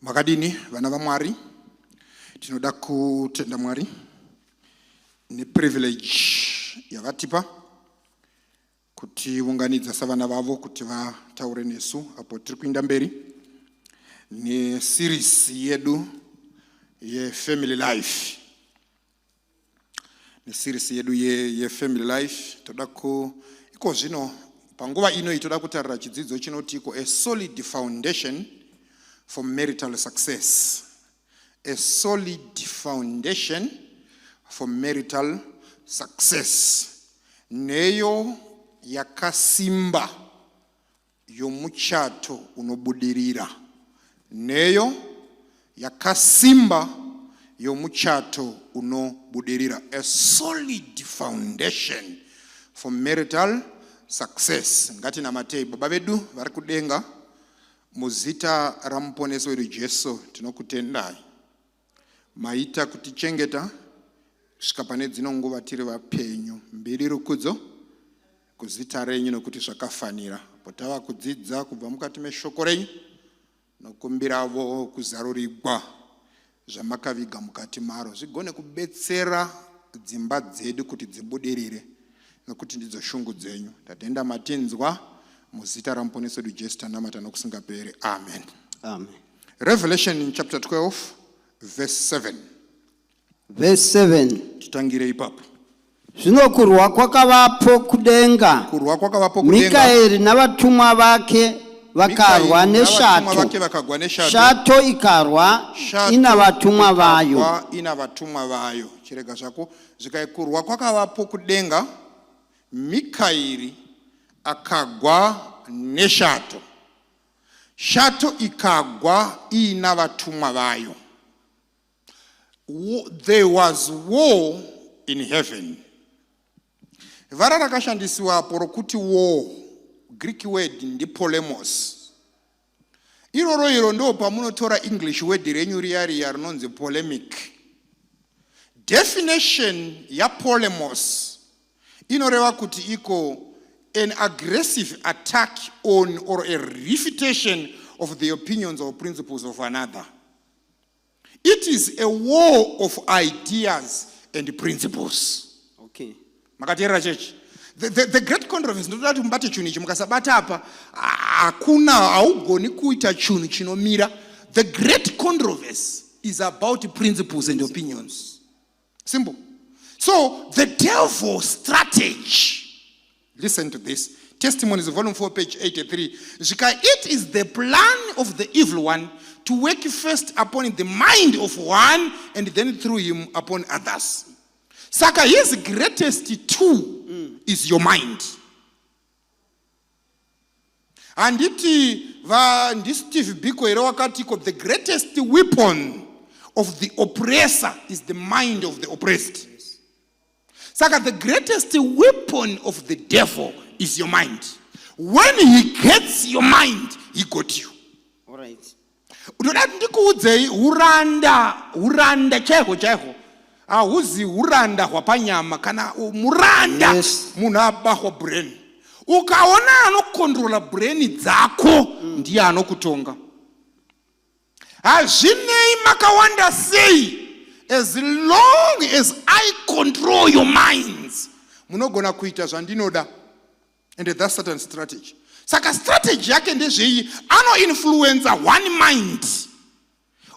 Makadini vana va Mwari tinoda kutenda Mwari ne privilege yavatipa kuti unganidza savana vavo kuti vataure nesu apo tiri kuenda mberi ne series yedu ye family life. Ne series yedu ye family life toda ku iko zvino panguva ino itoda kutarira chidzidzo chinoti iko a solid foundation for marital success. A solid foundation for marital success. Neyo yakasimba yomuchato unobudirira. Neyo yakasimba yomuchato unobudirira. A solid foundation for marital success. Ngati na matei baba vedu vari kudenga muzita ramuponesi wedu Jesu tinokutendai. Maita kutichengeta kusvika pane dzino nguva tiri vapenyu mbiri rukudzo kuzita renyu nokuti zvakafanira potava kudzidza kubva mukati meshoko renyu nokumbiravo kuzarurigwa zvamakaviga mukati maro zvigone kubetsera dzimba dzedu kuti dzibudirire nokuti ndidzo shungu dzenyu. Tatenda matinzwa muzita ramuponesi wedu Jesu tanamata nokusingaperi. Amen. Amen. Revelation in chapter 12 verse 7. Verse 7. Tutangire ipapo. Zvino kurwa kwakavapo kudenga. Kurwa kwakavapo kudenga. Mikaeri navatumwa vake vakarwa neshato. Shato ikarwa ina vatumwa vayo. Ina vatumwa vayo. Chirega zvako zvikaikurwa kwakavapo kudenga. Mikaeri akagwa neshato. Shato ikagwa ina vatumwa vayo. There was war in heaven. Vara rakashandisiwa porokuti war, Greek word ndi polemos. Iroro ndo pamunotora English word renyu riya rinonzi polemic. Definition ya polemos inoreva kuti iko an aggressive attack on or a refutation of the opinions or principles of another. It is a war of ideas and principles. Okay. Makatera church. The great controversy ndotati mbate chuni chimukasabata apa hakuna haugoni kuita chunu chinomira. The great controversy is about principles and opinions. Simple. So the devil's strategy, listen to this. Testimonies, volume 4, page 83. It is the plan of the evil one to work first upon the mind of one and then through him upon others. Saka, his greatest tool is your mind. And this Steve Biko wakatiko, the greatest weapon of the oppressor is the mind of the oppressed. Saka, the greatest weapon of the devil is your mind. When he gets your mind, he got you. All right. Udodati ndikuudzei uranda chaiko auzi uranda hwapanyama kana muranda munhu abahwa brain. Ukaona anokontrola brain dzako ndiye anokutonga. Hazvinei makawanda sei, as long as I control your minds munogona kuita zvandinoda. And that's certain strategy. Saka strategy yake ndezvei ano-influenza one mind.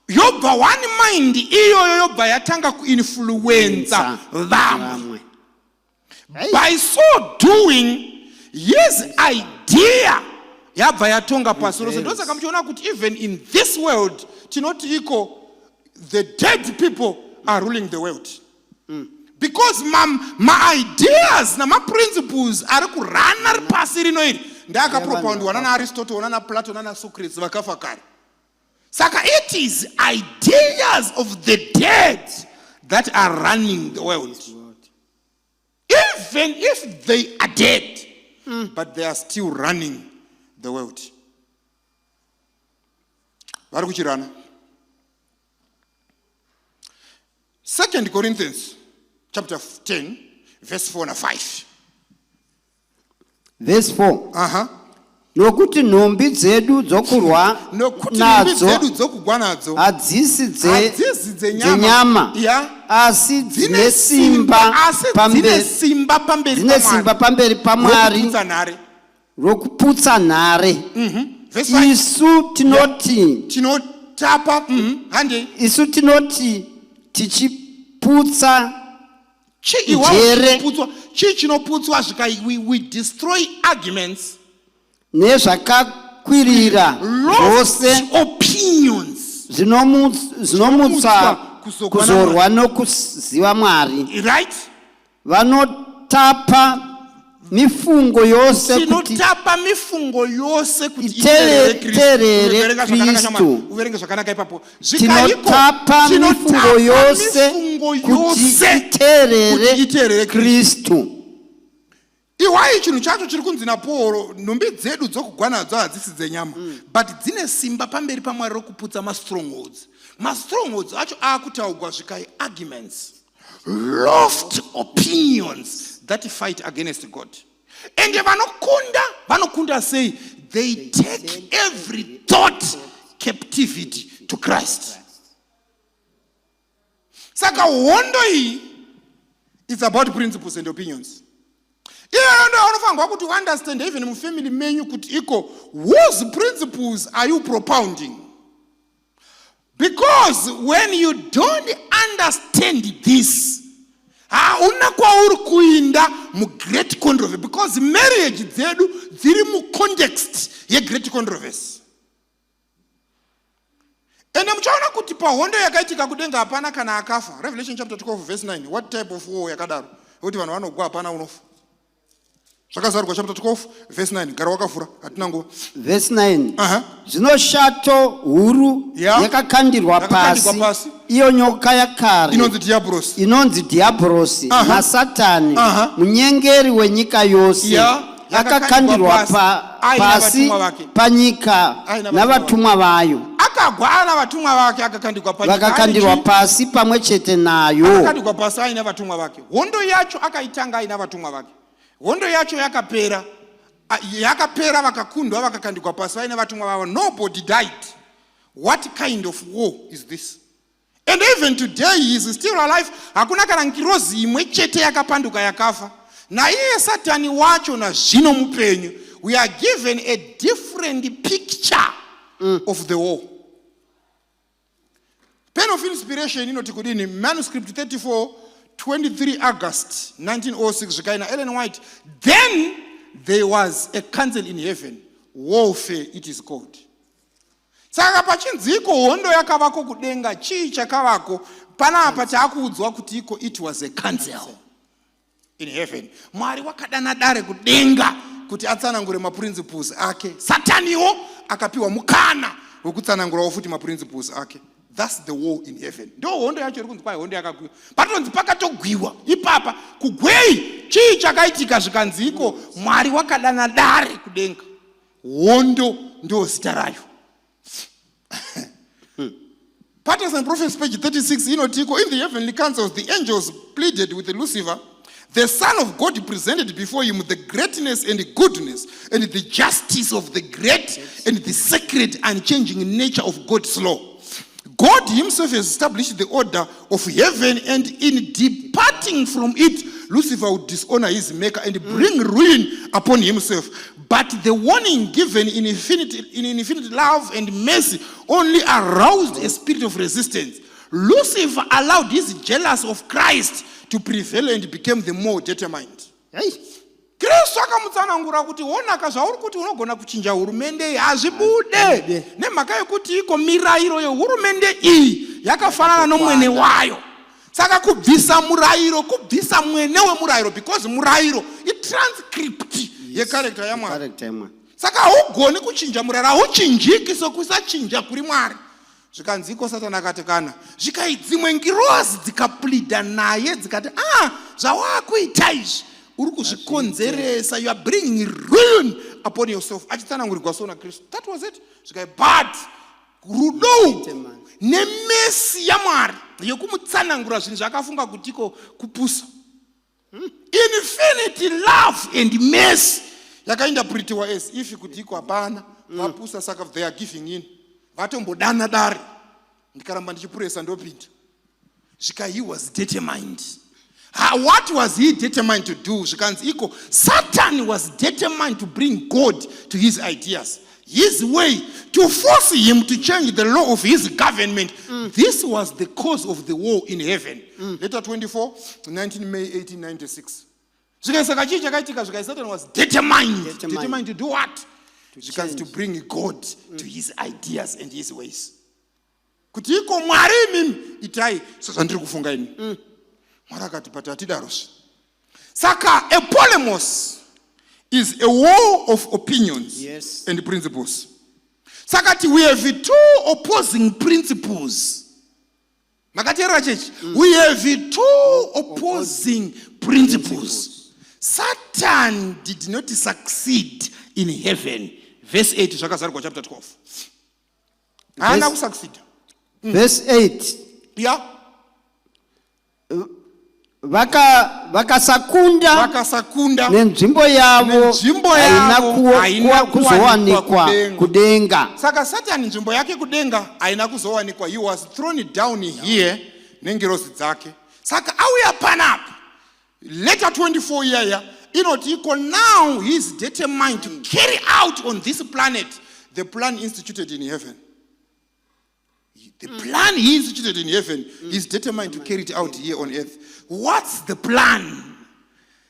Yobva one mind iyo yobva yatanga ku-influenza vamwe. By so doing, his idea yabva yatonga pasi rose. Ndosaka muchiona kuti even in this world tinoti iko the dead people are ruling the world. Because my ideas na my principles are kurana pasi rino iri. Ndaka propound wana Aristotle, wana Plato, wana Socrates vakafa kare. Saka, it is ideas of the dead that are running the world. Even if they are dead, but they are still running the world. Vari kuchirana. 2 Corinthians chapter 10 verse 4 and 5. Verse 4. nokuti nhumbi dzedu dzokurwa nadzo hadzisi dzenyama asi dzine simba pamberi paMwari rokuputsa nhare. Isu tinoti tichiputsa njere we destroy arguments, nezvakakwirira zvose zvinomutsa kuzorwa nokuziva Mwari. Vanotapa mifungo yose kuti iterere Kristu. Tinotapa mifungo yose kuti iterere Kristu. Iwai chinhu chacho chiri kunzi naPauro, nhumbi dzedu dzokugwa nadzo hadzisi dzenyama, but dzine simba pamberi paMwari rokuputsa ma-strongholds. Ma-strongholds acho akutaurwa zvikai arguments, loft opinions that fight against God. And vanokunda say they take every thought captivity to Christ. Saka hondo hii is about principles and opinions. To understand even in family menu whose principles are you propounding? Because when you don't understand this, great controversy, because marriage ziri mu context ye great controversy. And mchaona kuti pahondo yakaitika kudenga hapana kana akafa. Revelation chapter 12 verse 9. What type of war yakadaro? Kuti vanhu vanogwa hapana unofa. Zvakazarwa chapter 12 verse 9. Gara wakafura hatina nguva. Verse 9. Zvino shato huru yakakandirwa pasi. Iyo nyoka yakare inonzi Diabrosi naSatani, munyengeri wenyika yose, yakakandirwa pasi panyika navatumwa vayo. Vakakandirwa pasi pamwe chete nayo. Hondo yacho akaitanga ina vatumwa vake. Hondo yacho yakapera vakakundwa vakakandirwa pasi vaina vatumwa vavo. Nobody died. What kind of war is this? And even today he is still alive. Hakuna kana nkirozi imwe chete yakapanduka yakafa. Na iye Satani wacho na zvino mupenyu. We are given a different picture of the war. Pen of inspiration inoti kudini, manuscript 34, 23 August 1906, zvikaina Ellen White. Then there was a council in heaven. Warfare it is called. Saka pachinziko hondo yakavako kudenga chii chakavako panapa chakuudzwa kuti it was a council in heaven. Mwari wakadana dare kudenga kuti atsanangure maprinciples ake. Sataniwo akapiwa mukana wekutsanangurawo futi maprinciples ake. That's the war in heaven. Ndo hondo yacho iri kunzi kwai hondo yakagwiwa. Patonzi pakatogwiwa ipapa kugwei chii chakaitika zvikanziko Mwari wakadana dare kudenga. Hondo ndo zita rayo. Patterns and Prophets, page 36, in the heavenly councils, the angels pleaded with Lucifer, the Son of God, presented before him the greatness and the goodness and the justice of the great and the sacred unchanging nature of God's law. God himself has established the order of heaven, and in departing from it, Lucifer would dishonor his maker and bring ruin upon himself. But the warning given in infinite love and mercy only aroused a spirit of resistance. Lucifer allowed his jealous of Christ to prevail and became the more determined. Kristu akamutsanangura kuti onaka zvauri kuti unogona kuchinja hurumende hazvibude nemhaka yekuti iko mirayiro yehurumende iyi yakafanana nomwene wayo. Saka kubvisa murayiro, kubvisa mwene wemurayiro, because murayiro itranscript yekarekta yaMwari. Saka haugoni kuchinja murayiro, hauchinjiki sokusachinja kuri Mwari. Zvikanziko Satani akati kana zvikaedzimwe ngirozi dzikaplida naye dzikati zvawakuita izvi uri kuzvikonzeresa, you are bringing ruin upon yourself. Achitsanangurirwa sona Kristu. That was it. Zvikai but rudo nemesi yaMwari yokumutsanangura zvinhu zvakafunga kutiko kupusa. Infinity love and mercy yakainterpretiwa as if kuti iko hapana vapusa saka they are giving in vatombodana dare ndikaramba ndichipuresa ndopinda zvika he was determined. What was he determined to do? Zvikanzi iko Satan was determined to bring God to his ideas, his way, to force him to change the law of his government. This was the cause of the war in heaven. Letter 24, 19 May 1896. Satan was determined to do what? To bring God to his ideas and his ways. Kuti iko Mwari mimi itai sasandiri kufunga ini. Mwari akati pati atidaros. Saka a polemos is a war of opinions and principles. Sakati we have two opposing principles. Makatera church, we have two opposing principles. Satan did not succeed in heaven. Verse 8 Zvakazarwa chapter 12. Haana kusucceed. Verse 8. Yeah. Vakasakunda nenzvimbo yavo haina kuzowanikwa kudenga. Saka Satan nzvimbo yake kudenga haina kuzowanikwa. He was thrown down here nengerozi dzake. Saka auya panapa. Letter 24 yaya inoti iko now he is determined to carry out on this planet the plan instituted in heaven. The plan he instituted in heaven is determined to carry it out here on earth. What's the plan?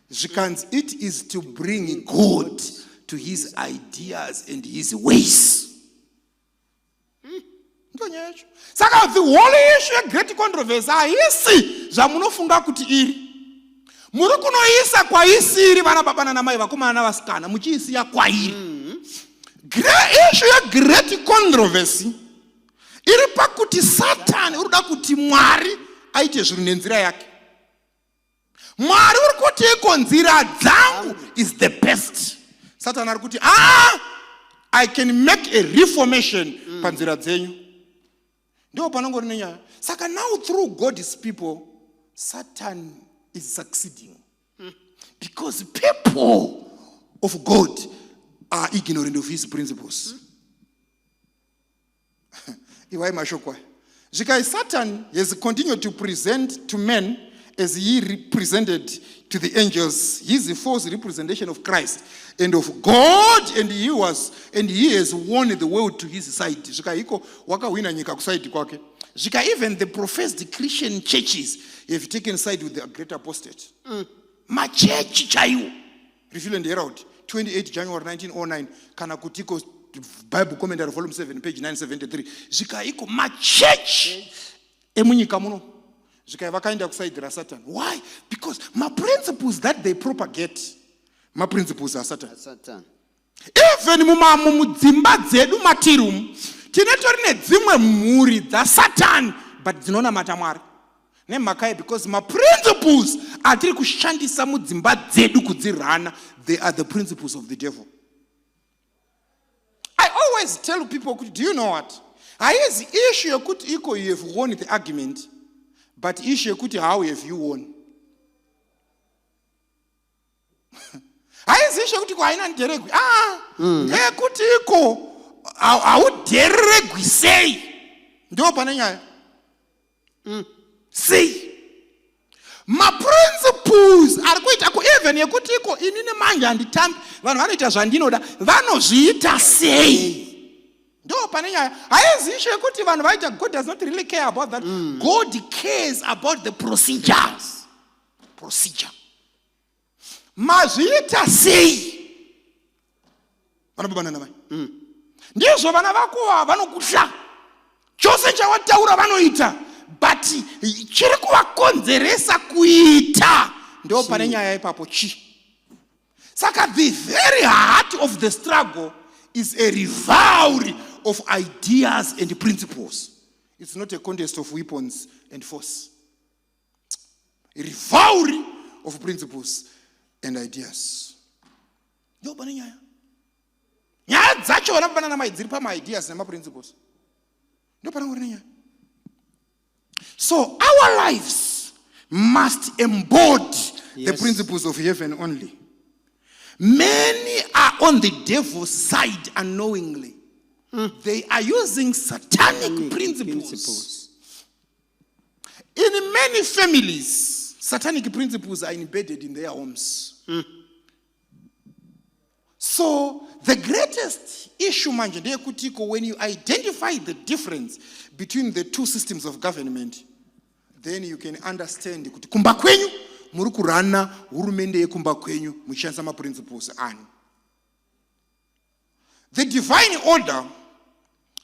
It is to bring God to his ideas and his ways. Saka the whole issue great controversy haisi zvamunofunga kuti iri. Muri kunoisa kwaisiri vana baba nana mai vakomana navasikana muchiisiya kwairi. Issue great controversy iri pakuti Satan uruda kuti Mwari aite zvinhu nenzira yake. Mwari uri kuti iko nzira dzangu is the best. Satan ari kuti I can make a reformation panzira dzenyu. Ndio panongori nenyaya. Saka now through God's people Satan is succeeding. Because people of God are ignorant of his principles. Satan has continued to present to men as he represented to the angels his false representation of Christ and of God, and he has won the world to his side. Even the professed Christian churches have taken side with the great apostate. Ma church chayo. Reveal and Herald, 28 January 1909, Kanakutiko Bible Commentary, Volume 7, page 973. Zikaiko ma church emunyika muno. Zikaiva kind of side Satan. Why? Because my principles that they propagate, my principles are Satan. Even mudzimba dzedu matirum, tinetorine dzimwe muri dza Satan, but dzinona matamwari. Because my principles are kushandisa mudzimba dzedu kudzirana, they are the principles of the devil. I always tell people, do you know what? I has issue you have won the argument, but issue how have you won? I has issue haina nderegwi. Kuti iko au deregwi say. Ndio pananya. See, my principles are quite even yekuti iko inine manje anditambi vanhu vanoita zvandinoda vanozviita sei. Ndo panenya haizishe kuti vanhu vaita God does not really care about that. God cares about the procedure. Mazviita sei vana baba nana mai ndizvo vana vako vanokutya chose chawataura vanoita. But chiri kuvakonzeresa kuita ndo pane nyaya ipapo chi. Saka the very heart of the struggle is a rivalry of ideas and principles. It's not a contest of weapons and force. A rivalry of principles and ideas. Ndo pane nyaya. Nyaya dzacho vana baba nana mai dziri pama ideas nema principles. Ndo pane ngori nyaya. So our lives must embody the principles of heaven only. Many are on the devil's side unknowingly. They are using satanic principles. In many families, satanic principles are embedded in their homes. So the greatest issue manje ndeyekutiko, when you identify the difference between the two systems of government, then you can understand kuti kumba kwenyu muri kurana hurumende yekumba kwenyu muchishandisa maprinciples ani. The divine order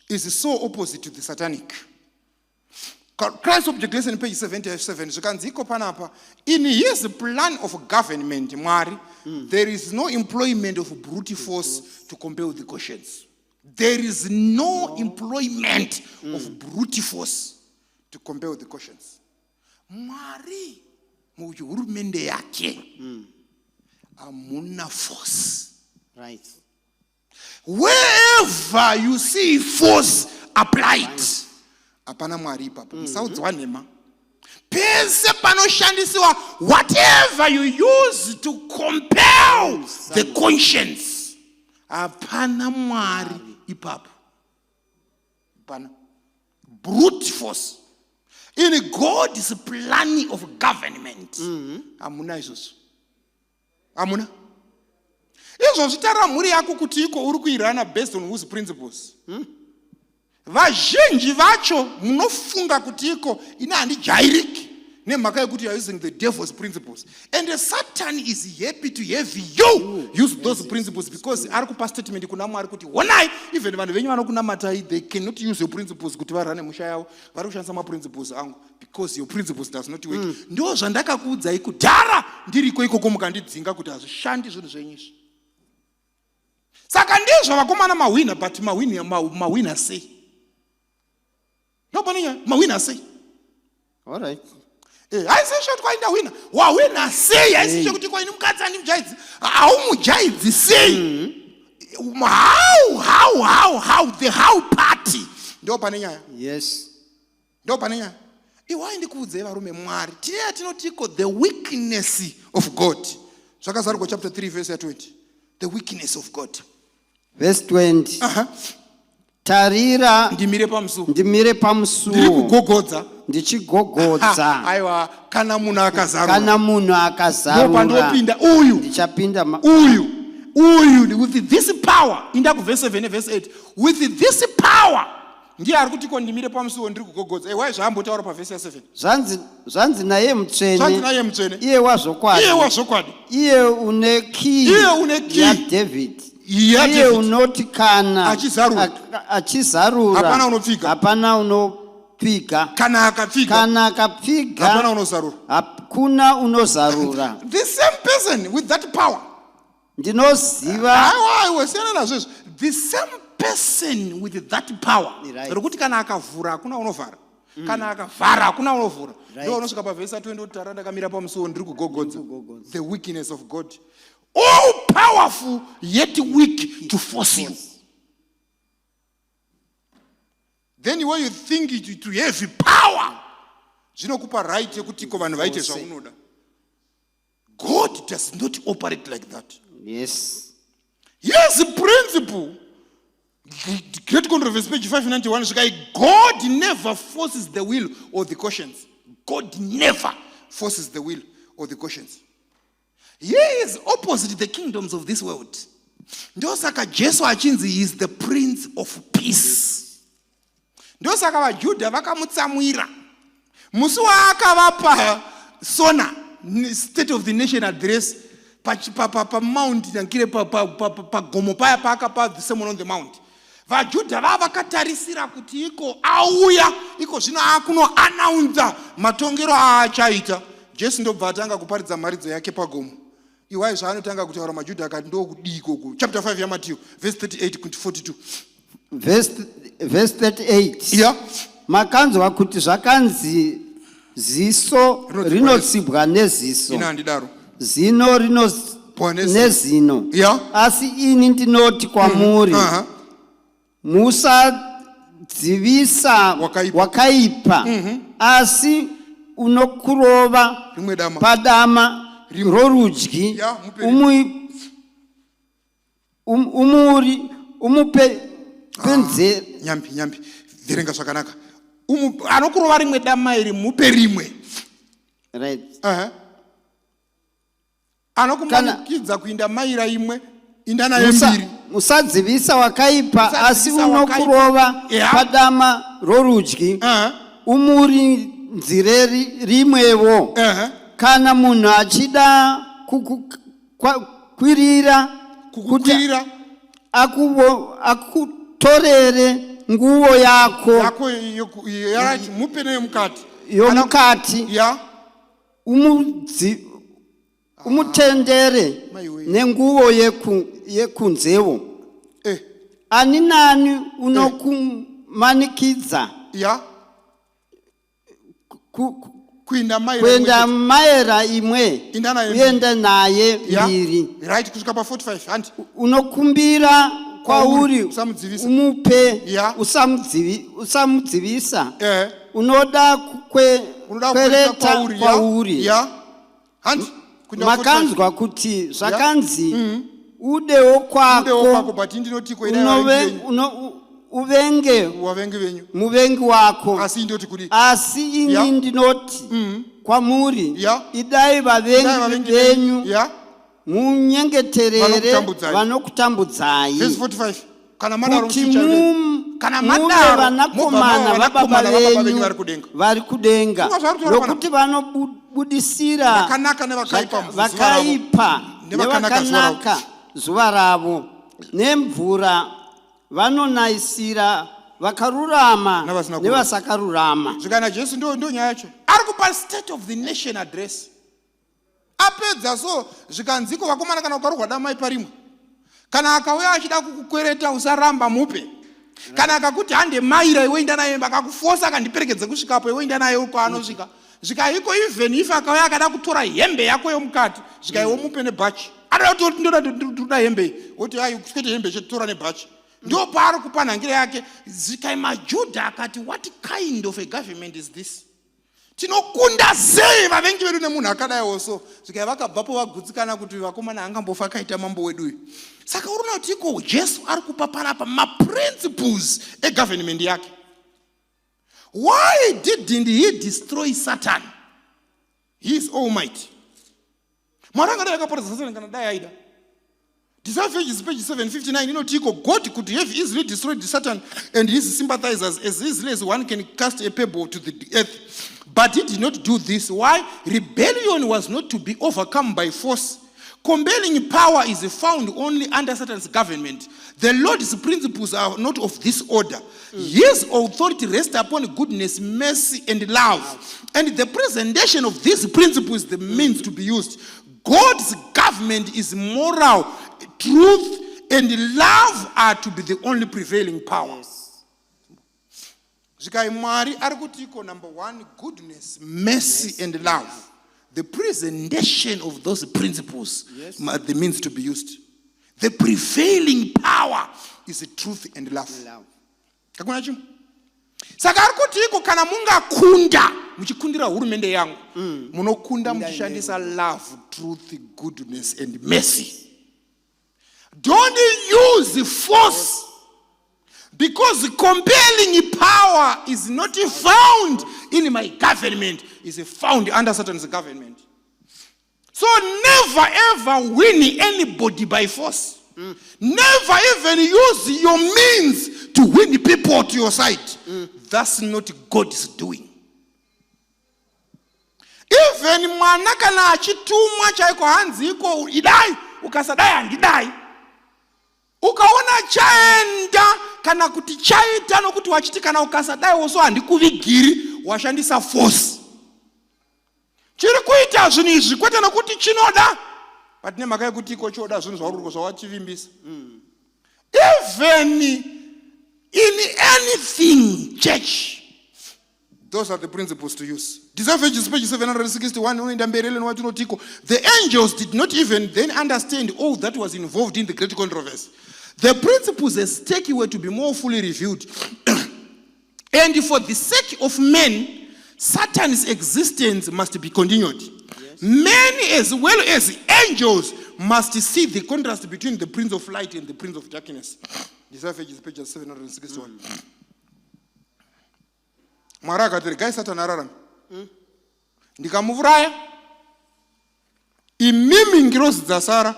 is so opposite to the satanic. Christ Object Lesson page 77 zvikanziko panapa, in his plan of government Mwari, there is no employment of brute force to compare with the conscience. There is no employment of brute force to compare with the conscience. Mwari muhurumende yake amuna force. Right. Wherever you see force applied, apana Mwari papa. Msaudzwa nema. Pese panoshandisiwa whatever you use to compel the conscience, apana Mwari ipapo. Apana. Brute force. In God's planning of government, amuna izoso. Amuna. Izvo zvitara mhuri yako kuti iko uri kuirana based on whose principles. Vazhinji vacho munofunga kuti iko ina handijairiki nemhaka yekuti you are using the devil's principles. And Satan is happy to have you use those principles, because ari kupa statement kuna Mwari kuti honai, even vanhu venyu vanokunamatai, they cannot use your principles kuti varane musha yavo, vari kushandisa maprinciples angu, because your principles does not work. Ndo zvandakakuudzai kudhara ndiriko ikoko mukandidzinga kuti hazvishandi zvinhu zvenyizvi. Saka ndizvo vakomana mahwina, but mahwina sei. Nobody mahwina sei. All right. Haisi shoti kwainda wina. Wawina sei, haisi kuti kwaini mukadzi ani mujaidzi. Haumujaidzi sei. How the how party. Ndo pane nyaya. Yes. Ndo pane nyaya. Iwai ndikuudze varume Mwari. Tine tinotiko the weakness of God. Zvakazarwa chapter 3 verse 20. The weakness of God. Verse 20. Tarira ndimire pamusuo ndikugogodza ndichigogodza. Aiwa, kana munhu akazarura ndopandopinda uyu ndichapinda uyu with this power. Inda ku verse 7 verse 8, with this power ndiye ari kuti ko ndimire pamusuo ndiri kugogodza. Wai zvaambotaura pa verse 7. Zvanzi naye mutsvene iye wazvokwadi iye une key ya David, iye unoti kana achizarura hapana unopfiga, kana akapfiga hakuna unozarura. The same person with that power. Ndinoziva. The same person with that power. Rokuti kana akavhura hakuna unovhara. Kana akavhara hakuna unovhura. Ndio unosvika pa verse 20 kuti taranda kamira pamusuo ndiri kugogodza. The weakness of God. All powerful yet weak to force you. Then when you think to have power, zvinokupa right yekuti ko vanhu vaite zvaunoda. God does not operate like that. Yes. Yes, the principle. Great Controversy, page 591. God never forces the will or the conscience. God never forces the will or the conscience. He is opposite to the kingdoms of this world. Ndosaka Jesu achinzi is the Prince of Peace. Ndosaka vaJudha vakamutsamwira. Musi waakavapa sona State of the Nation address pa mount yankire pa gomo paya paakapa the Sermon on the Mount. VaJudha vakatarisira kuti iko auya iko zvino akuno announce matongero aachaita. Jesu ndobva atanga kuparidza maridzo yake pagomo. Iwai zvaanotanga kutaura maJudha akati ndokudii ikoko. Chapter 5 yaMatthew verse 38 to 42. Verse 38. Yeah. Makanzwa kuti zvakanzi ziso rinotsibwa neziso. Ina handidaro. Zino nezino. Yeah. Asi ini ndinoti kwamuri. Musadzivisa wakaipa. Asi unokurova padama rorudyi umupe penze nyambi verenga zvakanaka. Anokurova rimwe dama iri mupe rimwe. Right. Anokumanikidza kuinda maira imwe inda nayo mbiri. Musadzivisa wakaipa asi unokurova padama rorudyi umuri nzire rimwewo. Kana munhu achida kukwirira akutorere nguo yako mupe neyomukati yomukati umutendere nenguo yekunzewo. Ani nani unokumanikidza kuenda maera imwe uende naye mbiri. Right, kusvika pa45 handi unokumbira kwauri umupe usamudzivisa. Unoda kwereta kwauri. Makanzwa kuti zvakanzi udewo kwako uvenge muvengi wako. Asi ini ndinoti kwamuri idai vavengi venyu munyengeterere vanokutambudzai kuti muve vanakomana vababa venyu vari kudenga nokuti vanobudisira vakaipa nevakanaka zuva ravo nemvura vanonayisira vakarurama nevasakarurama. Zvikana Jesu ndo nyaya yacho. Ari kupa state of the nation address. Apedza so zvikanziko vakomana kana ukarugwa dama parimwe. Kana akauya achida kukukwereta usaramba mupe. Kana akakuti hande maira iwe inda naye akakufosa akandiperekedze kusvikapo iwe inda naye uko anosvika. Zvikaiko even if akauya akada kutora hembe yako yomukati zvikaiwo mupe nebhachi. Anoda kuti ndoda hembe. Oti ayi kusvete hembe chetora nebhachi. Ndo paari kupa nhangire yake. Zikai maJudha akati what kind of a government is this? Tinokunda sei vavengi vedu nemunhu akadaiwo so. Zvikai vakabvapo vagutsikana kuti vakomana angambofa akaita mambo wedu uyu. Saka urona kuti iko Jesu ari kupa panapa maprinciples egovernment yake. Why didn't he destroy Satan? He is almighty. Mwari angadai akaparadza Satan kana dai aida. Page 759, God could have easily destroyed Satan and his sympathizers as easily as one can cast a pebble to the earth. But he did not do this. Why? Rebellion was not to be overcome by force. Compelling power is found only under Satan's government. The Lord's principles are not of this order. His authority rests upon goodness, mercy, and love. And the presentation of these principles is the means to be used. God's government is moral. Truth and love are to be the only prevailing powers. Number one, goodness, mercy, and love. The presentation of those principles are the means to be used. The prevailing power is the truth and love. Saka arikuti iko kana munga kunda muchikundira hurumende yangu munokunda muchishandisa love, truth, goodness, and mercy. Don't use force, because compelling power is not found in my government, it's found under Satan's government. So never ever win anybody by force. Never even use your means to win people to your side. That's not God's doing. Even manakana achitumwa chaiko hanzi iko idai ukasadai andidai. Ukaona chaenda kana kuti chaita nokuti wachitika na ukasadai woso handikuvigiri washandisa force. Chiri kuita zvinhu izvi kwete nokuti chinoda but nemhaka yekuti iko choda zvinhu zvauri zvawachivimbisa. Even in anything, church, those are the principles to use. Page 761. The angels did not even then understand all that was involved in the great controversy. The principles at stake were to be more fully revealed. And for the sake of men, Satan's existence must be continued. Yes. Men as well as angels must see the contrast between the prince of light and the prince of darkness. Page 761. Mwari akati regai Satani ararame. Ndikamuvuraya. Imimi ngirozi dzasara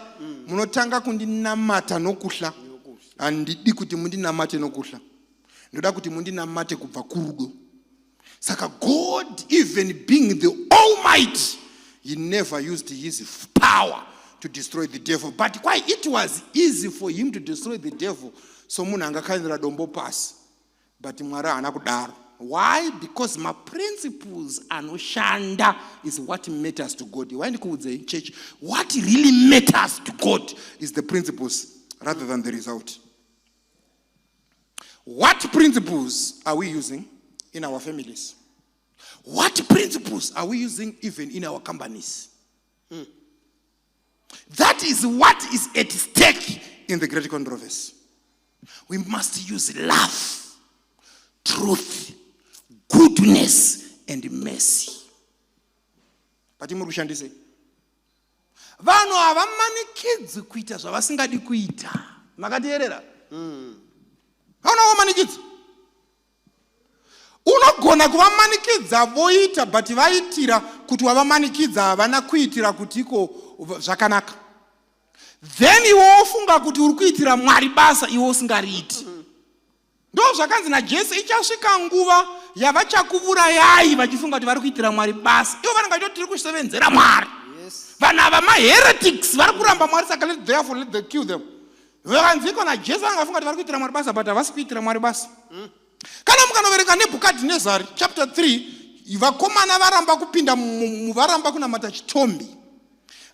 munotanga kundinamata nokuhla. Handidi kuti mundinamate nokuhla. Ndoda kuti mundinamate kubva kurudo. Saka God, even being the Almighty, he never used his power to destroy the devil. But why it was easy for him to destroy the devil, so munhu angakhanira dombo pasi. But Mwari haana kudaro. Why? Because my principles anoshanda is what matters to God. Why in church? What really matters to God is the principles rather than the result. What principles are we using in our families? What principles are we using even in our companies? That is what is at stake in the great controversy. We must use love, truth, goodness, and mercy. But muri kushandise. Vanhu avamanikidzi kuita zvavasingadi kuita. Makatiyerera? Vanhu avamanikidzi. Unogona kuvamanikidza voita, but vaitira kuti wavamanikidza havana kuitira kuti iko zvakanaka. Then iwo ofunga kuti uri kuitira Mwari basa iwo usingariiti. Ndo zvakanzi naJesu ichasvika nguva yavachakuvurayai vachifunga kuti vari kuitira Mwari basa. Ivo vanenge vachiti tiri kusevenzera Mwari. Vanhu ava maheretics vari kuramba Mwari, saka therefore let them kill them. Vakanzi iko naJesu angafunga kuti vari kuitira Mwari basa, but havasi kuitira Mwari basa. Kana mukanoverenga Nebhukadhinezari chapter 3, vakomana varamba kupinda varamba kunamata chitombi.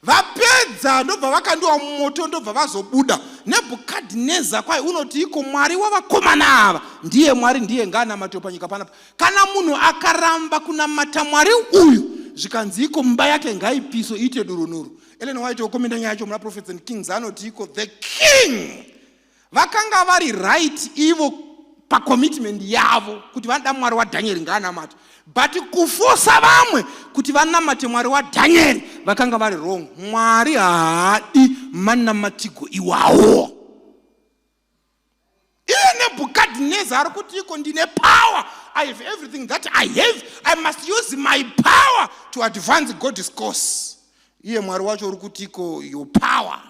Vapedza ndobva vakandiwa mumoto ndobva vazobuda. Nebhukadhinezari kwai unoti iko Mwari wavakomana ava ndiye Mwari, ndiye ngaanamate panyika panapa. Kana munhu akaramba kunamata Mwari uyu, zvikanzi iko mumba yake ngaipiswe iite durunuru. Ellen White okomenda nyaya yacho muna Prophets and Kings anoti iko the king vakanga vari right ivo commitment yavo kuti vanoda Mwari waDhanieri ngaanamate, but kufosa vamwe kuti vanamate Mwari waDhanieri vakanga vari wrong. Mwari haadi manamatigo iwawo. Iye Nebhukadhinezari kuti iko ndine power, I have everything that I have, I must use my power to advance God's cause. Iye Mwari wacho uri kuti iko your power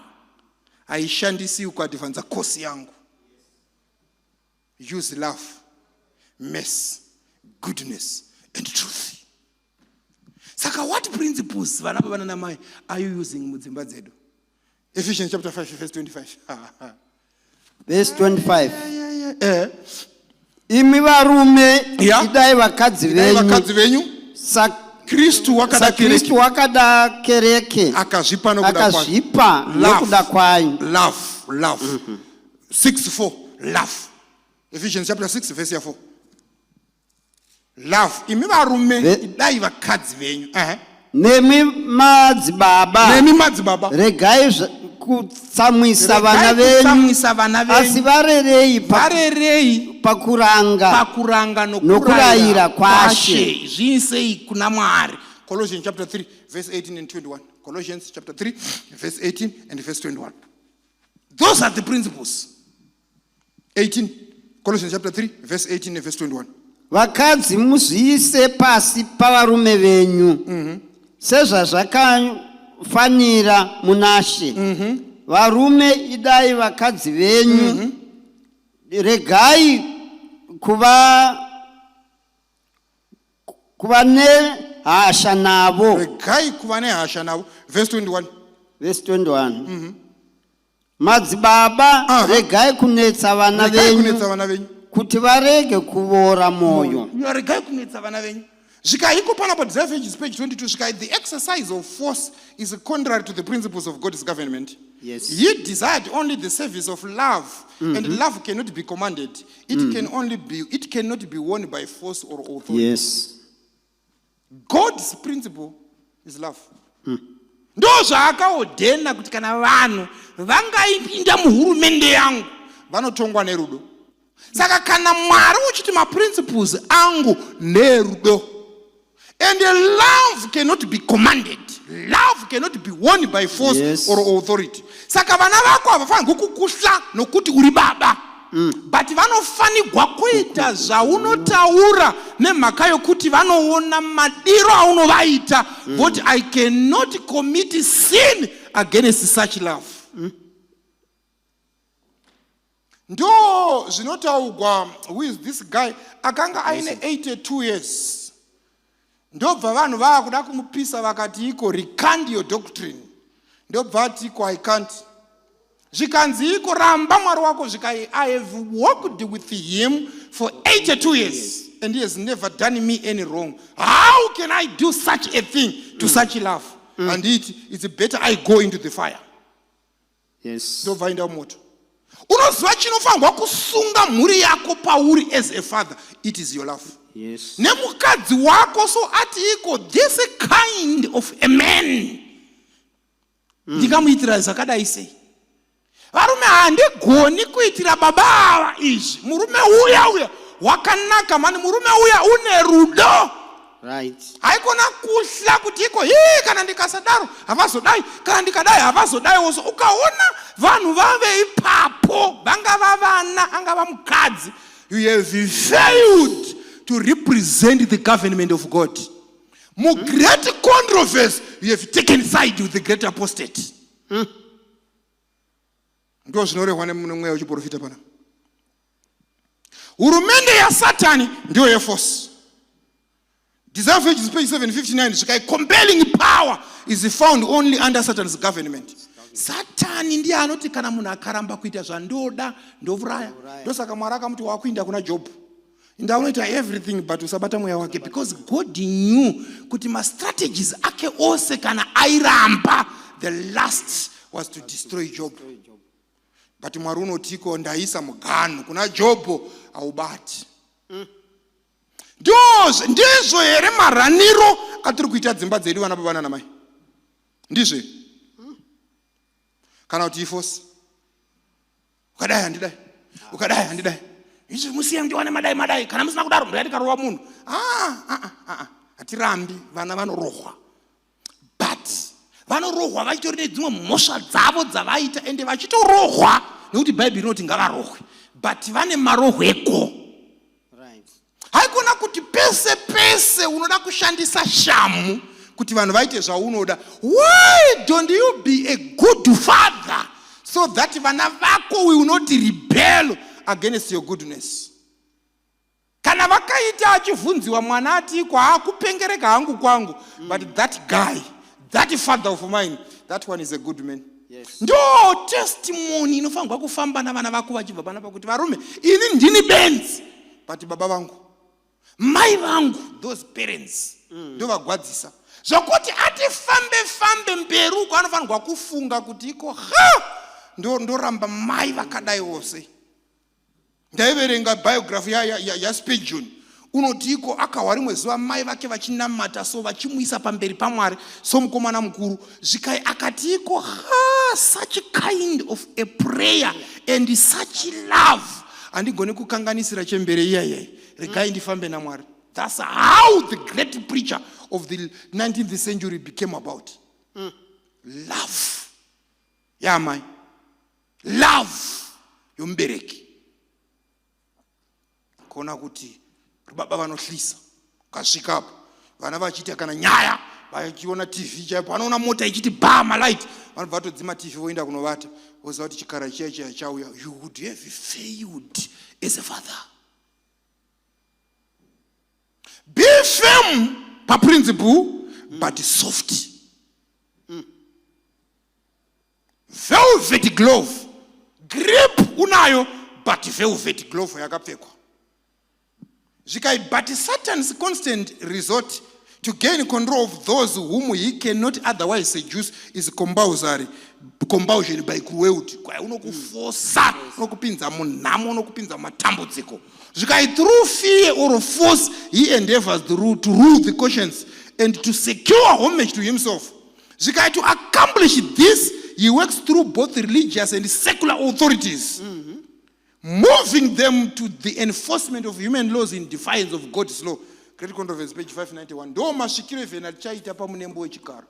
haishandisi kuadvance cause yangu. Use love, mercy, goodness, and truth. Saka what principles are you using mudzimba dzedu? Ephesians chapter 5 verse 25. Verse 25. Imi varume idai vakadzi venyu Kristu wakada kereke akazvipa nokuda kwayo. Love. 6:4. Love. Ephesians chapter 6 verse 4. Love. Imi varume idai vakadzi venyu. Nemi madzibaba regai kutsamwisa vana venyu, asi varerei pakuranga nokurayira kwashe. Zviisei kuna Mwari. Colossians chapter 3 verse 18 and 21. Colossians chapter 3 verse 18 and verse 21. Those are the principles. 18. Colossians chapter 3 verse 18 and verse 21. Vakadzi muzviise pasi pavarume venyu sezvazvakafanira munashe. Varume idai vakadzi venyu, regai kuva nehasha navo. Verse 21. Verse 21. Madzibaba regai kunetsa vana venyu kuti varege kuvora moyo. Regai kunetsa vana venyu. Zvikaiko panapo page 22, the exercise of force is contrary to the principles of God's government. Yes. He desired only the service of love, and love cannot be commanded. It cannot be won by force or authority. Yes. God's principle is love. Ndo zvaakaodhena kuti kana vanhu vangaipinda muhurumende yangu vanotongwa nerudo. Saka kana Mwari uchiti maprinciples angu nerudo, and love cannot be commanded. love cannot be won by force Yes. or authority. Saka vana vako havafanirwi kukuhla nokuti uri baba. But vanofanirwa kuita zvaunotaura nemhaka yokuti vanoona madiro aunovaita. But I cannot commit sin against such love. Ndo zvinotaurwa with this guy akanga aine 82 years. Ndobva vanhu vakuda kumupisa vakati iko recant your doctrine. Ndobva ati iko I can't. Zvikanzi iko ramba mwari wako zvikai I have walked with him for 82 years and he has never done me any wrong. How can I do such a thing to such love? And it's better I go into the fire. Yes. Ndobva inda moto. Unoziva chinofanirwa kusunga mhuri yako pauri as a father. It is your love. Yes. Nemukadzi wako so ati iko this kind of a man. Ndikamuitira zvakadai sei. Varume handigoni kuitira baba ava izvi. Murume uya wakanaka mani, murume uya une rudo. Right. Haikona kuhla kuti iko kana ndikasadaro havazodai, kana ndikadai havazodai oso. Ukaona vanhu vave ipapo, vangava vana, angava mukadzi, you have failed to represent the government of God. Mu great controversy, you have taken side with the great apostate. Ndo zvinorehwa nemuno mweya uchiprofita pana. Hurumende ya Satani ndio ya force. Design pages page 759, compelling power is found only under Satan's government. Satani ndiye anoti kana munhu akaramba kuita zvandoda ndouraya. Ndosaka Mwari akamuti wakuinda kuna Job. Inda unoita everything but usabata mweya wake, because God knew kuti ma strategies ake ose kana airamba, the last was to destroy Job. But Mwari unotiko ndaisa mugano kuna Job aubati. Ndizvo here maraniro atiri kuita dzimba dzedu vana baba nana mai. Ndizvo. Kana kuti ifosi. Ukadai handidai. Ukadai handidai. Izvi musiye ndiwane madai. Kana musina kudaro ndiyati karova munhu. Hatirambi vana vanorohwa. But vanorohwa vachitori nedzimwe mhosva dzavo dzavaita ende vachitorohwa nokuti Bhaibheri rinoti ngavarohwe. But vane marohweko. Haikona kuti pese unoda kushandisa shamu kuti vanhu vaite zvaunoda. Why don't you be a good father so that vana vako will not rebel against your goodness? Kana vakaita achivhunziwa mwana ati kwakupengereka hangu kwangu, but that guy, that father of mine, that one is a good man. Yes. Ndo testimony inofanirwa kufamba navana vako vachibva panapa kuti varume ini ndini benzi, but baba vangu, mai vangu, those parents ndo vagwadzisa zvokuti ati fambe mberi uko anofanirwa kufunga kuti iko ndoramba mai vakadai vose. Ndaiverenga biography ya Spurgeon, unoti iko akawa rimwe zuva mai vake vachinamata so vachimuisa pamberi paMwari somukomana mukuru, zvikai akati iko such a kind of a prayer and such love handigoni kukanganisira chembere iyayai, regai ndifambe naMwari. That's how the great preacher of the 19th century became about. Love. Yeah, my love. Yombereki. Kona kuti baba vanohlisa. Kasvikapo. Vana vachita kana nyaya. Vachiona TV chaipo. Vanoona mota ichiti bama light. Vanobva vatodzima TV voenda kunovata. Voziva kuti chikara chiya chauya. You would have failed as a father. Be firm per principle, but soft. Velvet glove. Grip unayo, but velvet glove yakapfekwa. But Satan's constant resort to gain control of those whom he cannot otherwise seduce is compulsion by cruelty. Unokuforsa, unokupinza munamo, unokupinza matambudziko. Through fear or force, he endeavors to rule the conscience and to secure homage to himself. To accomplish this, he works through both religious and secular authorities, moving them to the enforcement of human laws in defiance of God's law. Great Controversy, page 591. Ndo masvikiro evheni achaita pamunembo wechikara.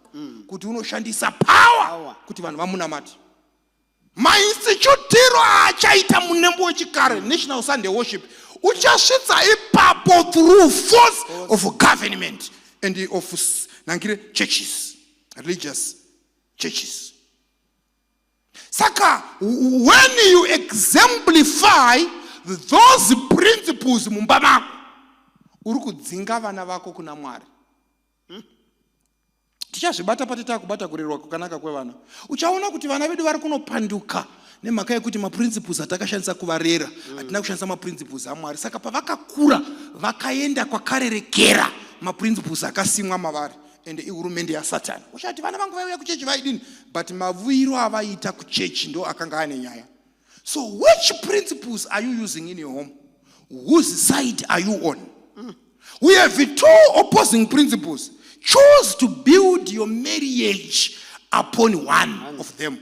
Kuti unoshandisa power kuti vanhu vamunamate. Mainstitutiro achaita munembo wechikara, National Sunday Worship, uchasvitsa ipapo through force of government and of churches, religious churches. Saka, when you exemplify those principles mumbamako, uri kudzinga vana vako kuna Mwari. Tichazvibata patita kubata kurerwa kukanaka kwevana. Uchaona kuti vana vedu vari kunopanduka nemhaka yekuti maprinciples atakashandisa kuvarera hatina kushandisa maprinciples aMwari. Saka pavakakura vakaenda kwakarerekera maprinciples akasimwa mavari ende ihurumende yaSatani. Ushati vana vangu vaiuya kuchechi vaidini, but mavuyiro avaita kuchechi ndo akanga ane nyaya. So which principles are you using in your home? Whose side are you on? We have two opposing principles. Choose to build your marriage upon one of them.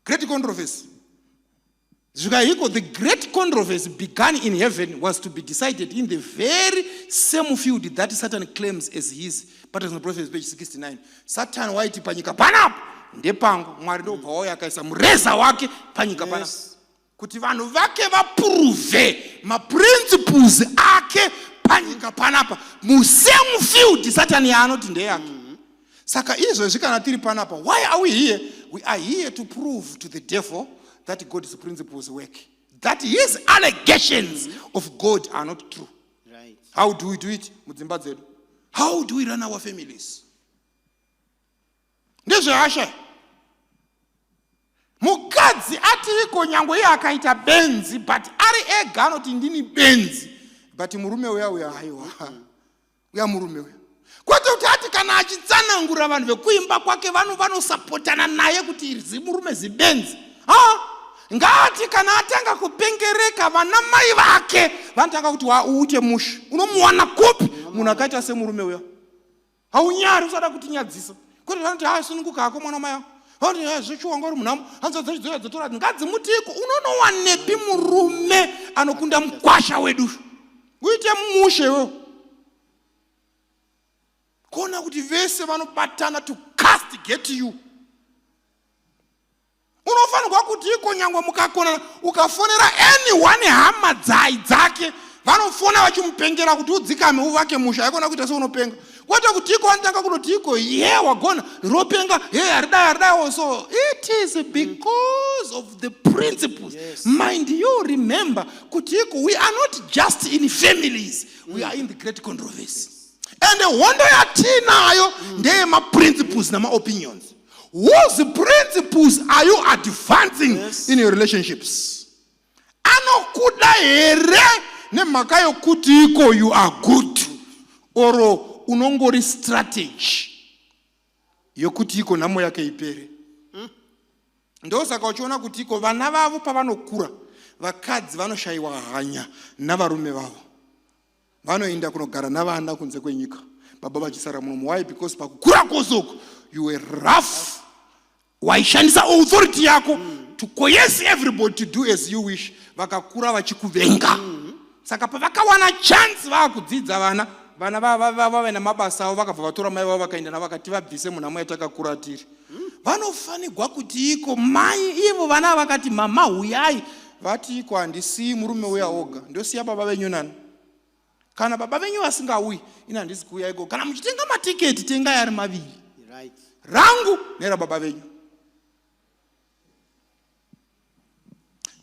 Great controversy. The great controversy began in heaven was to be decided in the very same field that Satan claims as his. Patterns of Prophets, page 69. Satan waiti panyika panapa ndepangu Mwari ndo bva akaisa mureza wake panyika panapa kuti vanhu vake vaprove maprinciples ake panyika panapa mu same field Satan yaanoti ndeyake. Saka izvozvi kana tiri panapa, why are we here? We are here to prove to the devil that God's principles work, that his allegations of God are not true. Right. How do we do it? Mudzimba dzedu. How do we run our families? Ndezveasha. Mukadzi atiriko nyangwe iye akaita benzi, but ari ega anoti ndini benzi, but murume uya haiwa. Uya murume uya. Kwete kuti ati kana achitsanangura vanhu vekuimba kwake vanhu vanosapotana naye kuti izi murume zibenzi. Ngati kana atanga kupengereka vana mai vake vanotanga kuti uute mushi. Unomuwana kupi munhu akaita semurume uya? Haunyari usada kutinyadzisa. Kuti vanoti sununguka hako mwana mai. Vanoti zvechiwanga uri munhamo hanza dzechidzora dzotora ngadzimutiko. Unonowanepi murume anokunda mukwasha wedu? Uite mushe wewe. Kona kuti vese vanobatana to castigate you. Unofanirwa kuti iko nyangwe mukakona ukafonera anyone hama dzake vanofona vachimupengera kuti udzikame uvake musha aikona kuita seunopenga. Kwete kuti iko anotanga kunoti iko wagona ropenga haridai also. It is because of the principles. Yes. Mind you, remember kuti iko we are not just in families, we are in the great controversy. And the wonder yatinayo ndeye ma-principles na ma-opinions. Whose principles are you advancing in your relationships? Anokuda here nemhaka yokuti iko you are good, oro unongori strategy yokuti iko nhamo yake ipere. Ndosaka uchiona kuti iko vana vavo pavanokura vakadzi vanoshayiwa hanya navarume vavo. Vanoenda kunogara navana kunze kwenyika. Baba vachisara munomo. Why? Because pakukura kwosoko you were rough. Waishandisa authority yako to coerce everybody to do as you wish. Vakakura vachikuvenga. Saka pavakawana chance vakudzidza vana vave namabasa avo vakabva vatora mai vavo vakaenda navakati vabvise munhamo yatakakura tiri. Vanofanirwa kuti iko mai ivo vana vakati mama huyai. Vati iko handisi murume uya oga. Ndosiya baba venyu nani. Kana baba venyu vasingauyi ina handisi kuuya iko. Kana muchitenga matiketi tengai ari maviri. Right. Rangu nera baba venyu.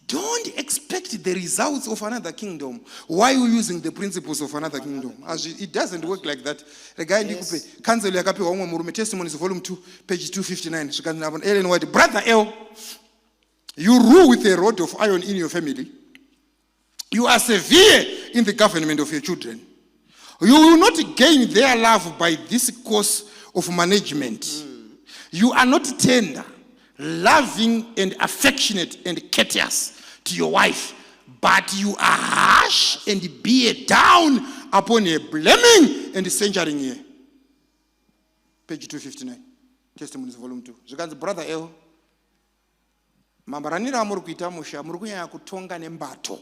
Don't expect the results of another kingdom. Why are you using the principles of another kingdom? It doesn't work like that. Yes. Cancel yakapewa umwe murume. Testimonies volume 2 page 259. Ellen White, brother L, you rule with a rod of iron in your family. You are severe in the government of your children. You will not gain their love by this course of management. You are not tender, loving, and affectionate and courteous to your wife, but you are harsh and bear down upon her, blaming and censuring her. Page 259. Testimonies volume 2. Zvikanzi brother L, mambaranira amuri kuita musha muri kunyanya kutonga nembato.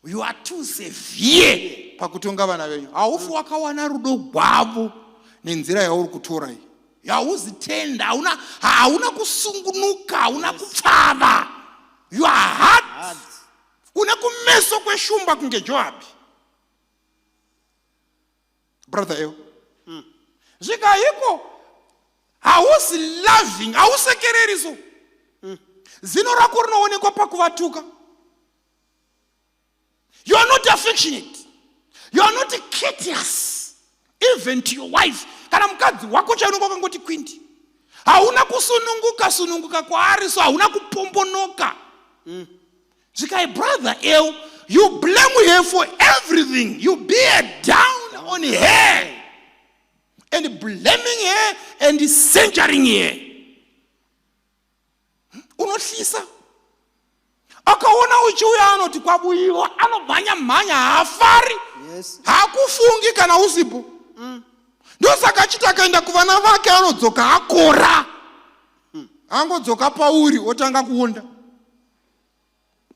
You are too severe pakutonga vana venyu. Haufi wakawana rudo gwavo nenzira yauri kutora iyi. Hauzitenda, hauna kusungunuka, hauna kupfava. You are hard. Una kumeso kweshumba kunge Joabi. Brother Eo. Zvika iko, hausi loving, hausekereriso. Zino rako rinoonekwa pakuvatuka. You are not affectionate. You are not courteous. Even to your wife. Kana mukadzi wako chaunonga kangoti kwindi. Hauna kusununguka kwaari, so hauna kupombonoka. Zikai brother Eo, you blame her for everything. You bear down on her. And blaming her and censuring her. Unohlisa. Akaona uchiuya anoti kwabuyiwa, anobhanya hafari. Yes. Hakufungi kana usipo. Ndosaka chitakaenda kuvana vake anodzoka akora. Angodzoka pauri otanga kuonda.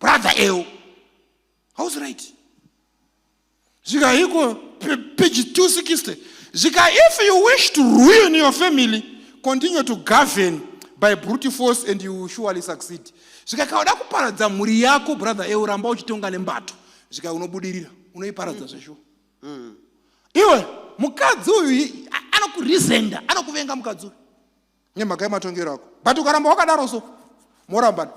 Brother Eo, how's right? Zika iko page 260. Zika, if you wish to ruin your family, continue to govern by brute force and you will surely succeed. Zika kauda kuparadza muri yako, brother Eo, ramba uchitonga nembato. Zika unobudirira, unoiparadza zvesho. Iwe mukadzi uyu anokurizenda, anokuvenga mukadzi uyu. Nyemaka yematongero ako. But ukaramba wakadaro so, moramba.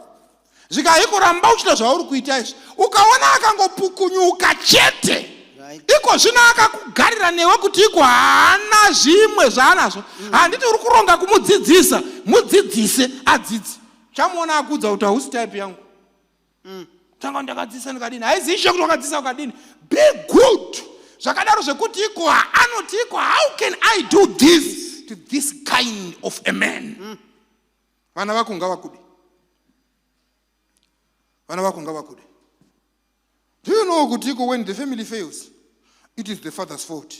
Zvika iko ramba uchita zvauri kuita izvi. Ukaona akangopukunyuka chete. Iko zvina akakugarira newe kuti iko haana zvimwe zvaanazvo. Handiti uri kuronga kumudzidzisa, mudzidzise adzidzi. Chamuona akudza kuti hausi type yangu. Tanga ndakadzisa ndikadini. Haiziishe kuti wakadzisa ukadini. Be good. Zvakadaro zvekuti iko anoti iko, how can I do this to this kind of a man? Vana vako ngavakude. Vana vako ngavakude. Do you know kuti iko when the family fails, it is the father's fault.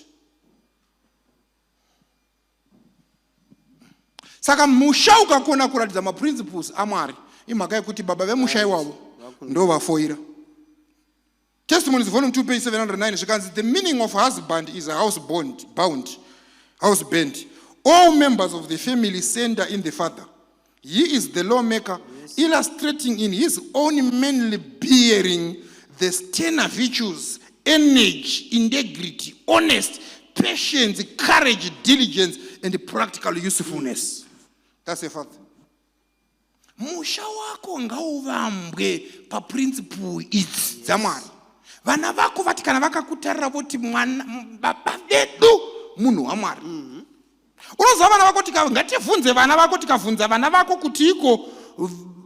Saka musha ukakona kuratidza maprinciples amwari, imhaka yekuti baba vemusha iwavo ndo vafoira. Testimonies, volume 2, page 709, zvikanzi, the meaning of husband is a housebound. All members of the family center in the father. He is the lawmaker, illustrating in his own manly bearing the sterner virtues, energy, integrity, honest, patience, courage, diligence, and practical usefulness. That's a fact. Musha wako ngauvambwe pa principle idzi dzamwari. Vana vako vati kana vakakutarira voti mwana baba vedu munhu waMwari. Unoziva vana vako ngativhunze vana vako, tikavhunza vana vako kuti iko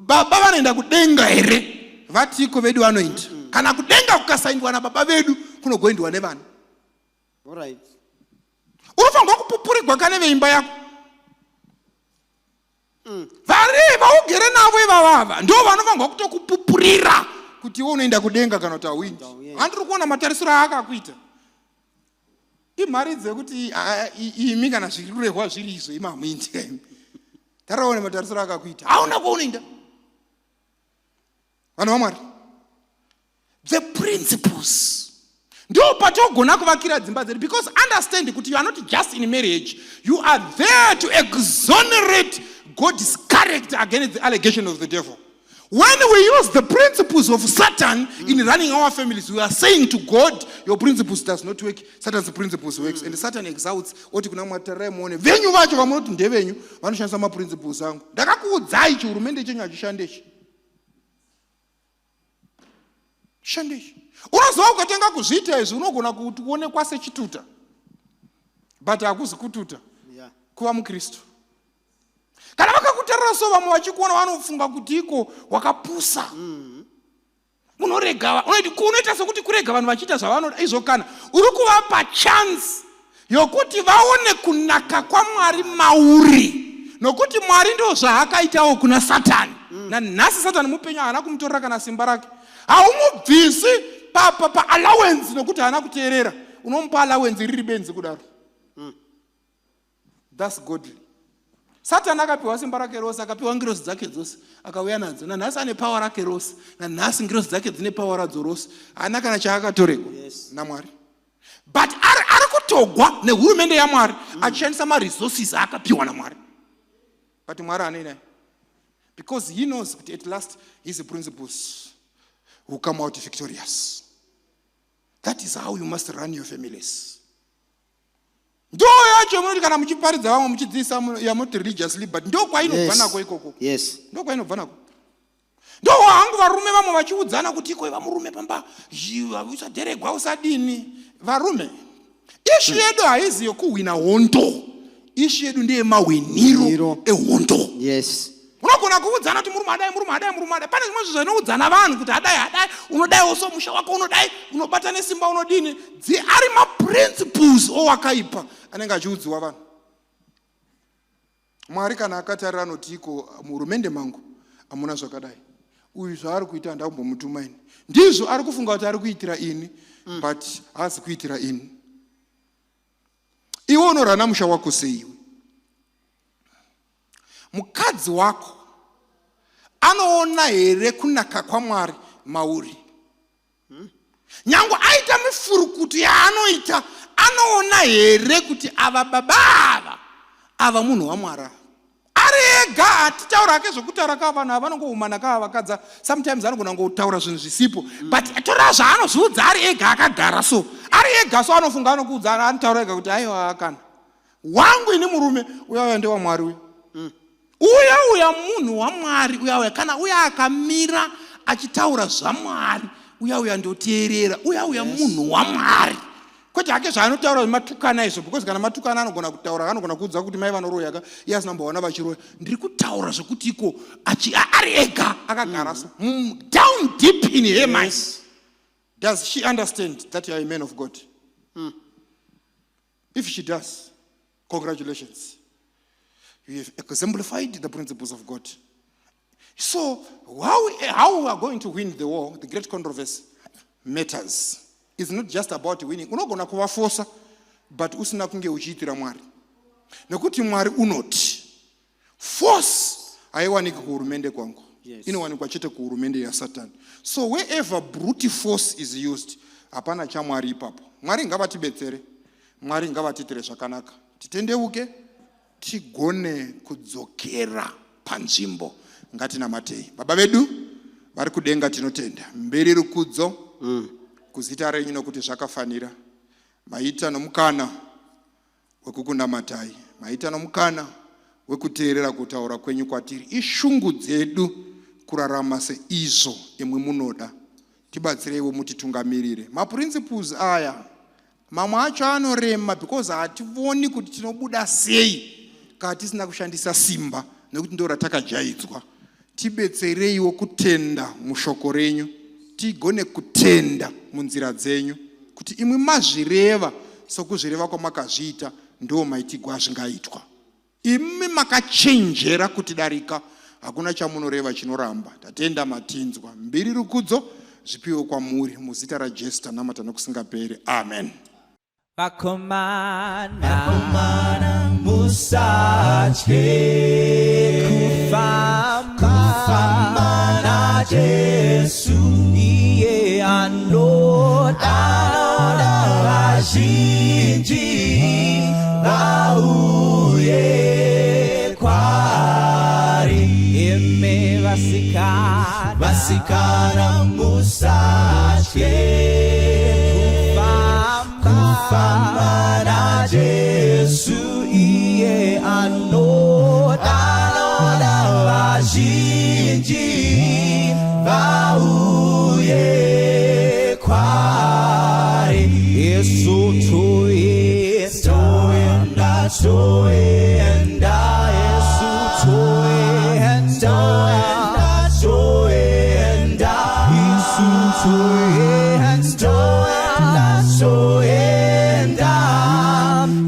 baba vanoenda kudenga here, vati iko vedu vanoenda. Kana kudenga kukasaindwa na baba vedu kunogoendwa nevana. All right. Unofanirwa kupupurigwa kane veimba yako. Vari vaugere navo ivavava ndo vanofanirwa kutokupupurira kuti iwe unoenda kudenga kana kuti hauindi. Handiri kuona matarisiro aakakuita. Imhari dzekuti imi kana zvikurehwa zviri izvo imamuindi kaimi. Taraone matarisiro akakuita. Hauna kwaunoenda. Vanhu vaMwari. The principles. Ndo patogona kuvakira dzimba dzedu, because understand kuti you are not just in marriage, you are there to exonerate God's character against the allegation of the devil. When we use the principles of Satan in running our families, we are saying to God, your principles does not work, Satan's principles works. And Satan exalts oti kuna mwatare muone venyu vacho vamunoti ndevenyu vanoshandisa maprinciples angu. Ndakakuudzai chihurumende chenyu achishandeshi. Shandeshi. Unoziva ukatenga kuzviita izvi unogona kuti uonekwa sechituta. But hakuzi kututa. Kuva muKristu. Kana vakakutarira so vamwe vachikuona vanofunga kuti iko wakapusa. Unorega, unoita sekuti kurega vanhu vachiita zvavanoda izvokana. Uri kuvapa chance yokuti vaone kunaka kwaMwari mauri. Nokuti Mwari ndo zvaakaitawo kuna Satani. Nanhasi Satani mupenyu haana kumutorera kana simba rake. Haumubvisi pa allowance nokuti haana kuteerera. Unomupa allowance riri benzi kudaro. That's godly. Satani akapiwa simba rake rose, akapiwa ngirozi dzake dzose, akauya nadzo. Nanhasi ane power rake rose, nanhasi ngirozi dzake dzine power radzo rose. Haana kana chaakatorerwa naMwari. But ari kutogwa nehurumende yaMwari achishandisa maresources akapiwa naMwari. But Mwari hanei naye. Because he knows that at last his principles will come out victorious. That is how you must run your families. Ndo yacho munoti kana muchiparidza vamwe muchidzidzisa yamuti religiously, but ndo kwainobva nako ikoko. Yes. Ndo kwainobva nako. Ndo hangu varume vamwe vachiudzana kuti iko vamurume pamba usadheregwa usadini. Varume, ishi yedu haizi yokuhwina hondo. Ishi yedu ndiye mahwiniro ehondo. Yes. Unogona kuudzana kuti murume adai. Pane zvimwe zvinhu zvinoudzana vanhu kuti adai, unodai oso musha wako unodai, unobata nesimba unodini. Ari maprinciples owakaipa anenge achiudziwa vanhu. Mwari kana akatarira anoti iko muhurumende mangu hamuna zvakadai. Uyu zvaari kuita ndaumbomutuma ini. Ndizvo ari kufunga kuti ari kuitira ini, but haasi kuitira ini. Iwe unorana musha wako sei? Mukadzi wako anoona here kunaka kwaMwari mauri? Nyangwe aita mifurukutu yaanoita, anoona here kuti ava baba ava munhu waMwari? Ari ega atitaura ke zvokutaura ka vanhu vanongoumana ka vakadza. Sometimes anogona ngotaura zvinhu zvisipo, but atora zvaanozviudza ari ega akagara so. Ari ega so anofunga anokuudzana, anotaura ega kuti aiwa akana. Wangu ini murume uya ndewa Mwari uyu. Uya munhu waMwari uya kana uya akamira achitaura zvaMwari uya ndoteerera. Uya munhu waMwari. Kwete hake zvaanotaura matukana izvo, because kana matukana anogona kutaura, anogona kuudza kuti mai vanoroya iye asinambowana vachiroya. Ndiri kutaura zvokuti iko ari ega akagara so. Down deep in her mind. Does she understand that you are a man of God? If she does, congratulations. You have exemplified the principles of God. So, how we are going to win the war, the great controversy, matters. It's not just about winning. Unogona kuvaforsa, but usina kunge uchiitira Mwari. Nekuti Mwari unoti force haiwaniki kuhurumende kwangu. Inowanikwa chete kuhurumende ya Satan. So wherever brute force is used, hapana cha Mwari ipapo. Mwari ngavatibetsere. Mwari ngavatitire zvakanaka. Titendeuke, tigone kudzokera panzvimbo ngatinamatei. Baba vedu vari kudenga tinotenda. Mberi rukudzo kuzita renyu nokuti zvakafanira. Maita nomukana wekukunamatai. Maita nomukana wekuteerera kutaura kwenyu kwatiri. Ishungu dzedu kurarama seizvo imwe munoda. Tibatsireiwo mutitungamirire. Maprinciples aya mamwe acho anorema because hativoni kuti tinobuda sei kana tisina kushandisa simba, nekuti ndo ratakajaidzwa. Tibetsereiwo kutenda mushoko renyu, tigone kutenda munzira dzenyu, kuti imwe mazvireva sokuzvireva kwamakazviita ndo maitigwa zvingaitwa. Imi makachenjera kutidarika, hakuna chamunoreva chinoramba. Tatenda matinzwa. Mbiri rukudzo zvipiwe kwamuri muzita raJesu tanamata nokusingaperi. Amen. Vakomana musatye kufamba na Jesu, iye anoda vazhinji vauye kwari. Ime vasikana musatye kufamba na Jesu, iye anoda vazhinji vauye kwari. Yesu toenda, Yesu toenda, Yesu toenda,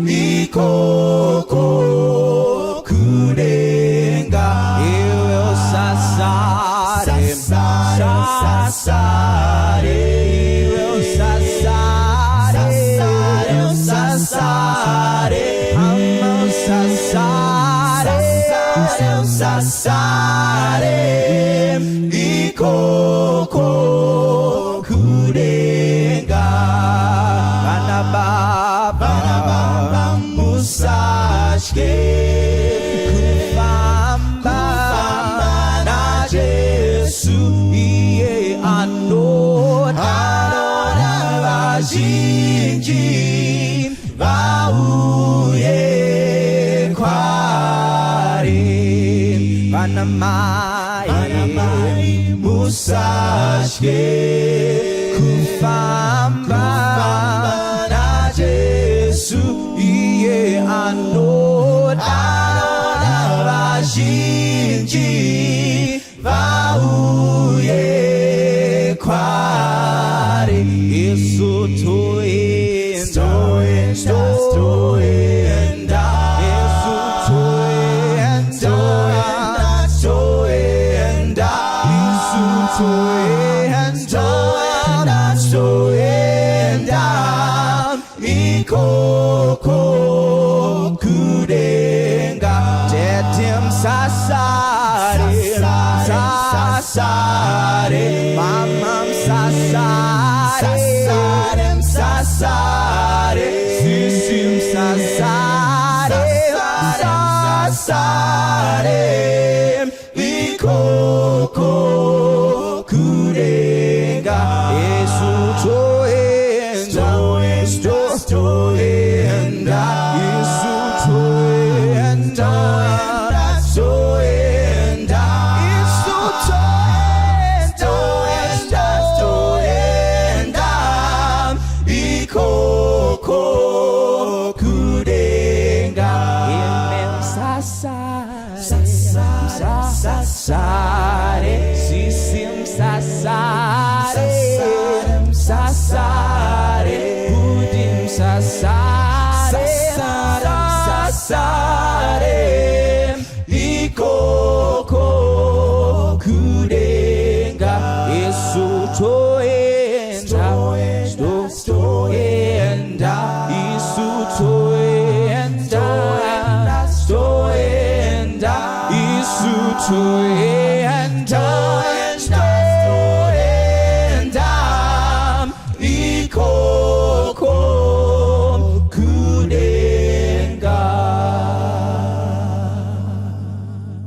ikoko kudenga. Iwe usasare, iwe usasare, ama usasare. sasare ikoko kurenga bana baba musashke kufamba na Jesu iye anona vazhinji vauye kwari vana mai musashke kufamba na Jesu iye anona vazhinji vauye kwari Yesu toenda Yesu toenda Yesu toenda ikoko kurenga tetem sasare mamam sasare sisim sasare ikoko kurenga Yesu toenda Yesu toenda ikoko kurenga sasare sisim sasare budim sasare ikoko kurenga Yesu toenda Yesu toenda Yesu toenda